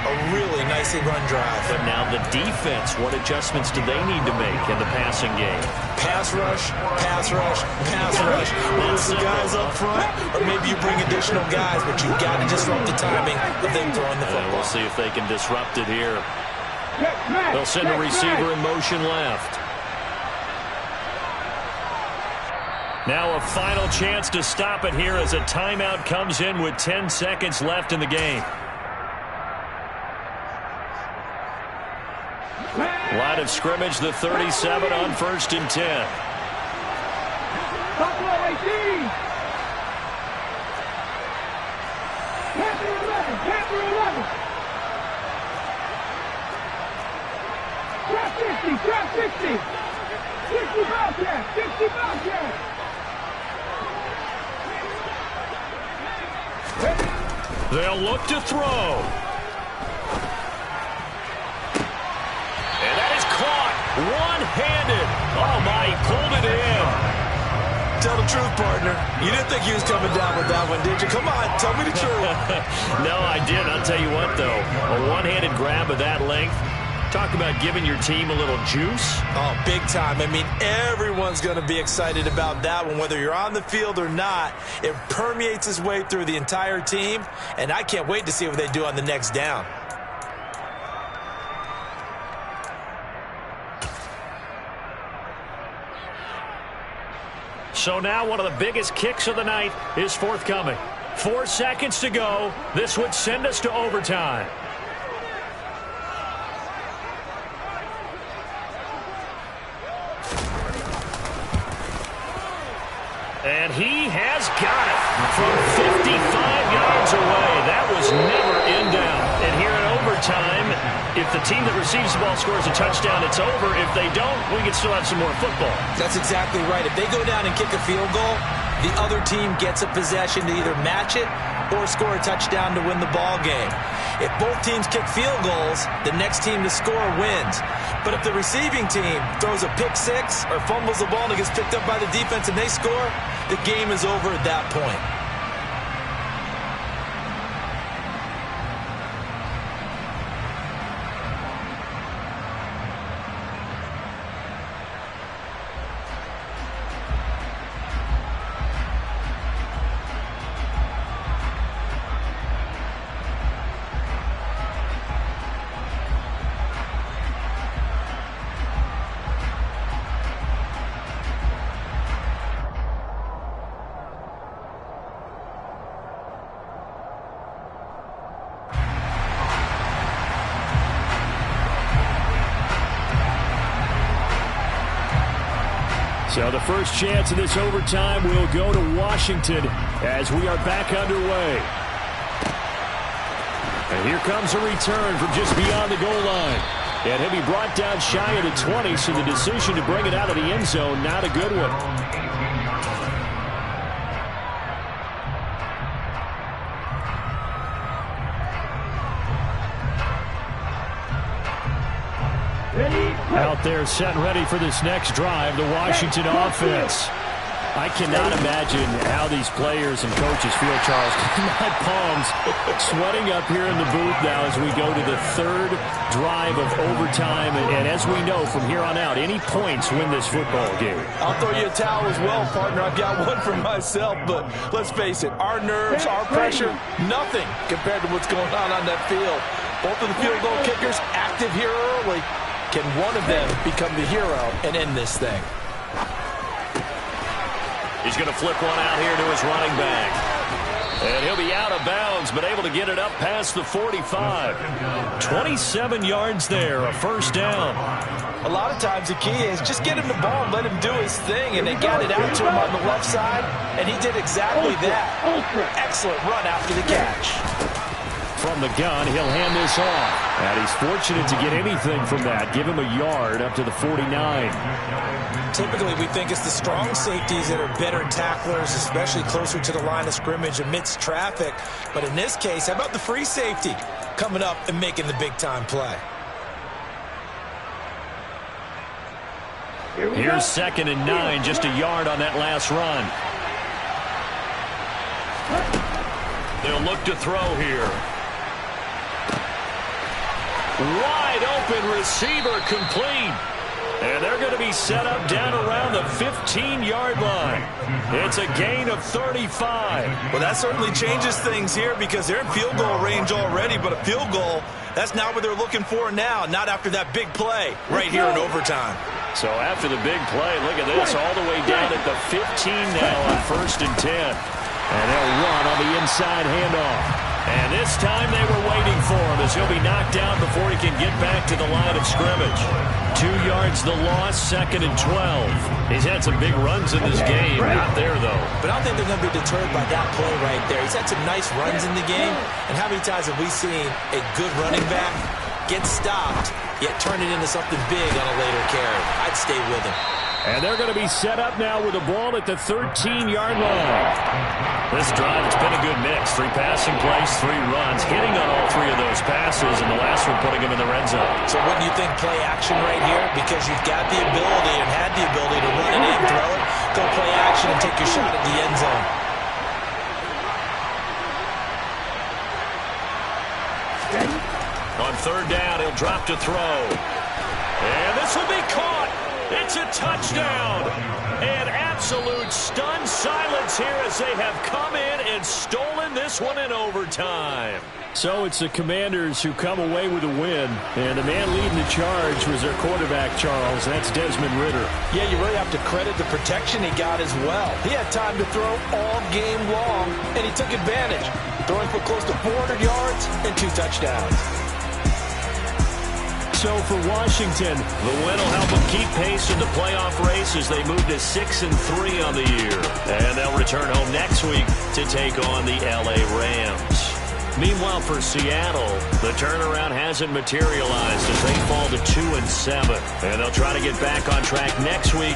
A really nicely run drive. But now the defense, what adjustments do they need to make in the passing game? Pass rush, pass rush, pass rush. Maybe some guys up front, or maybe you bring additional guys, but you've got to disrupt the timing of them throwing the football. We'll see if they can disrupt it here. They'll send a receiver in motion left. Now a final chance to stop it here as a timeout comes in with 10 seconds left in the game. Line of scrimmage, the 37 on 1st and 10. Buffalo 18. Panther 11. Panther 11. Trap 60. Trap 60. 60 Bobcat. 60 Bobcat. They'll look to throw. And that is caught one-handed. Oh, my, he pulled it in. Tell the truth, partner. You didn't think he was coming down with that one, did you? Come on, tell me the truth. No, I didn't. I'll tell you what, though. A one-handed grab of that length. Talk about giving your team a little juice. Oh, big time. I mean, everyone's going to be excited about that one, whether you're on the field or not. It permeates its way through the entire team, and I can't wait to see what they do on the next down. So now one of the biggest kicks of the night is forthcoming. 4 seconds to go. This would send us to overtime. And he has got it from 55 yards away. That was never in doubt. And here in overtime, if the team that receives the ball scores a touchdown, it's over. If they don't, we can still have some more football. That's exactly right. If they go down and kick a field goal, the other team gets a possession to either match it or score a touchdown to win the ball game. If both teams kick field goals, the next team to score wins. But if the receiving team throws a pick six or fumbles the ball and it gets picked up by the defense and they score, the game is over at that point. So the first chance of this overtime will go to Washington as we are back underway. And here comes a return from just beyond the goal line. And he'll be brought down shy of the 20, so the decision to bring it out of the end zone, not a good one. Out there set and ready for this next drive, the Washington offense. I cannot imagine how these players and coaches feel, Charles. My palms sweating up here in the booth now as we go to the third drive of overtime. And as we know from here on out, any points win this football game. I'll throw you a towel as well, partner. I've got one for myself, but let's face it, our nerves, our pressure, nothing compared to what's going on that field. Both of the field goal kickers active here early. Can one of them become the hero and end this thing? He's going to flip one out here to his running back. And he'll be out of bounds, but able to get it up past the 45. 27 yards there, a first down. A lot of times the key is just get him the ball and let him do his thing, and they got it out to him on the left side, and he did exactly that. Excellent run after the catch. From the gun, he'll hand this off. And he's fortunate to get anything from that. Give him a yard up to the 49. Typically, we think it's the strong safeties that are better tacklers, especially closer to the line of scrimmage amidst traffic. But in this case, how about the free safety coming up and making the big-time play? Here's 2nd and 9, just a yard on that last run. They'll look to throw here. Wide open receiver complete. And they're going to be set up down around the 15-yard line. It's a gain of 35. Well, that certainly changes things here because they're in field goal range already, but a field goal, that's not what they're looking for now, not after that big play right here in overtime. So after the big play, look at this, all the way down at the 15 now on 1st and 10. And they'll run on the inside handoff. And this time they were waiting for him as he'll be knocked out before he can get back to the line of scrimmage. 2 yards the loss, 2nd and 12. He's had some big runs in this game. Not there, though. But I don't think they're going to be deterred by that play right there. He's had some nice runs in the game. And how many times have we seen a good running back get stopped, yet turn it into something big on a later carry? I'd stay with him. And they're going to be set up now with the ball at the 13-yard line. This drive, it's been a good mix. 3 passing plays, 3 runs, hitting on all 3 of those passes, and the last one putting him in the red zone. So wouldn't you think play action right here? Because you've got the ability and had the ability to run it in, throw it, go play action and take your shot at the end zone. On 3rd down, he'll drop to throw. And this will be caught. It's a touchdown. And absolute stunned silence here as they have come in and stolen this one in overtime. So it's the Commanders who come away with a win. And the man leading the charge was their quarterback, Charles. That's Desmond Ridder. Yeah, you really have to credit the protection he got as well. He had time to throw all game long, and he took advantage, throwing for close to 400 yards and 2 touchdowns. So for Washington, the win will help them keep pace in the playoff race as they move to 6-3 on the year. And they'll return home next week to take on the LA Rams. Meanwhile, for Seattle, the turnaround hasn't materialized as they fall to 2-7. And they'll try to get back on track next week.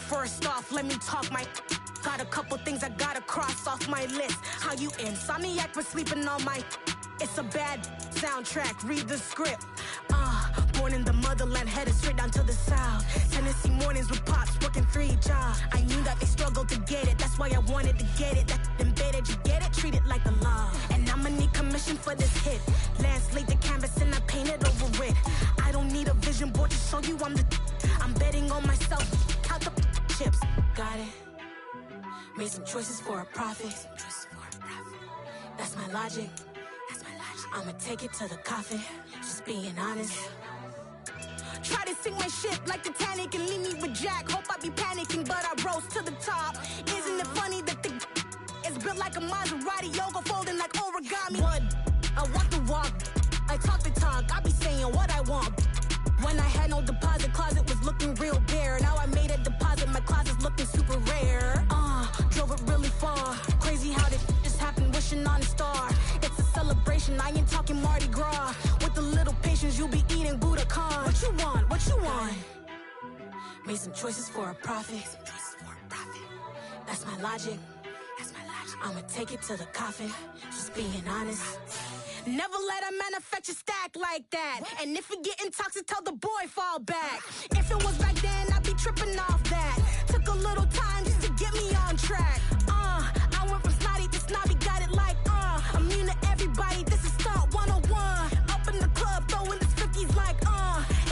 First off, let me talk my... Got a couple things I gotta cross off my list. How you insomniac for sleeping on my... It's a bad soundtrack, read the script. Born in the motherland, headed straight down to the south. Tennessee mornings with pops, working 3 jobs. I knew that they struggled to get it, that's why I wanted to get it. That embedded, you get it, treat it like a law. And I'ma need commission for this hit. Lance laid the canvas and I painted over it. I don't need a vision board to show you I'm the... I'm betting on myself, count the chips. Got it. Made some choices for a profit. That's my logic. I'ma take it to the coffin, just being honest. Try to sink my ship like Titanic and leave me with Jack. Hope I be panicking, but I rose to the top. Isn't it funny that the is built like a Maserati, yoga folding like origami? What? I walk the walk, I talk the talk, I be saying what I want. When I had no deposit, closet was looking real bare. Now I made a deposit, my closet's looking super rare. Drove it really far. Crazy how this just happened, wishing on a star. It's a celebration, I ain't talking Mardi Gras. With a little patience, you'll be eating Budokan. What you want? What you want? Made some choices for a profit. That's my logic. I'ma take it to the coffin, just being honest. Never let a manufacture stack like that. And if you getting toxic, tell the boy fall back. If it was back then, I'd be tripping off that. Took a little time just to get me on track. I went from snotty to snobby, got it like, I'm immune to everybody, this is stunt 101. Up in the club, throwing the 50s like,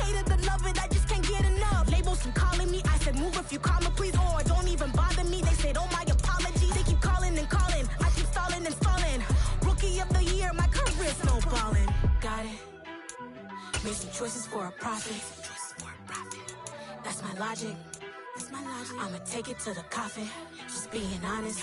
hated to love it, I just can't get enough. Labels from calling me, I said move if you call me, please, or don't even bother me. They said, oh my apologies, they keep calling and calling. I keep stalling and stalling. Rookie of the year, my career snowballing. Got it. Made some choices for a profit. That's my logic. I'ma take it to the coffin. Just being honest.